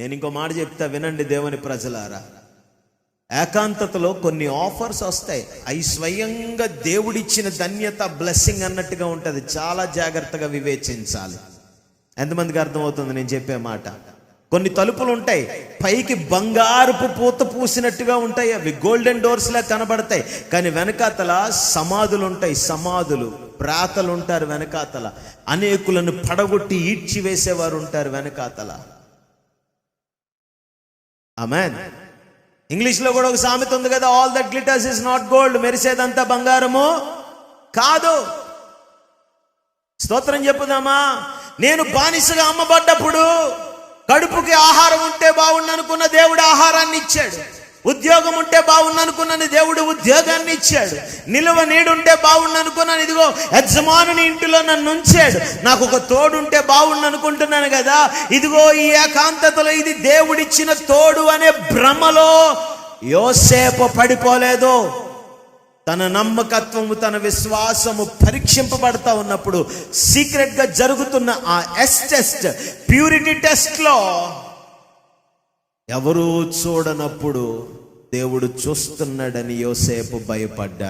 నేను ఇంకో మాట చెప్తా వినండి దేవుని ప్రజలారా. ఏకాంతతలో కొన్ని ఆఫర్స్ వస్తాయి. అవి స్వయంగా దేవుడిచ్చిన ధన్యత, బ్లెస్సింగ్ అన్నట్టుగా ఉంటుంది. చాలా జాగ్రత్తగా వివేచించాలి. ఎంతమందికి అర్థమవుతుంది నేను చెప్పే మాట? కొన్ని తలుపులు ఉంటాయి, పైకి బంగారుపు పూత పూసినట్టుగా ఉంటాయి, అవి గోల్డెన్ డోర్స్ లా కనబడతాయి. కానీ వెనకాతల సమాధులు ఉంటాయి, సమాధులు, ప్రాతలు ఉంటారు వెనకాతల. అనేకులను పడగొట్టి ఈడ్చి వేసేవారు ఉంటారు వెనకాతల. ఆమేన్. ఇంగ్లీష్లో కూడా ఒక సామెత ఉంది కదా, all that glitters is not gold. మెరిసేదంతా బంగారము కాదు. స్తోత్రం చెప్పుదామా? నేను బానిసగా అమ్మబడ్డప్పుడు కడుపుకి ఆహారం ఉంటే బాగుండు అనుకున్న దేవుడు ఆహారాన్ని ఇచ్చాడు. ఉద్యోగం ఉంటే బాగుండు అనుకున్నాను, దేవుడు ఉద్యోగాన్ని ఇచ్చాడు. నిలువ నీడుంటే బాగుండు అనుకున్నాను, ఇదిగో యజమానుని ఇంటిలో నన్ను ఉంచాడు. నాకు ఒక తోడుంటే బాగుండు అనుకుంటున్నాను కదా, ఇదిగో ఈ ఏకాంతతలో ఇది దేవుడిచ్చిన తోడు అనే భ్రమలో యోసేపు పడిపోలేదు. తన నమ్మకత్వము, తన విశ్వాసము పరీక్షింపబడతా ఉన్నప్పుడు, సీక్రెట్ గా జరుగుతున్న ఆ టెస్ట్, ప్యూరిటీ టెస్ట్ లో ఎవరూ చూడనప్పుడు దేవుడు చూస్తున్నాడని యోసేపు భయపడ్డాడు.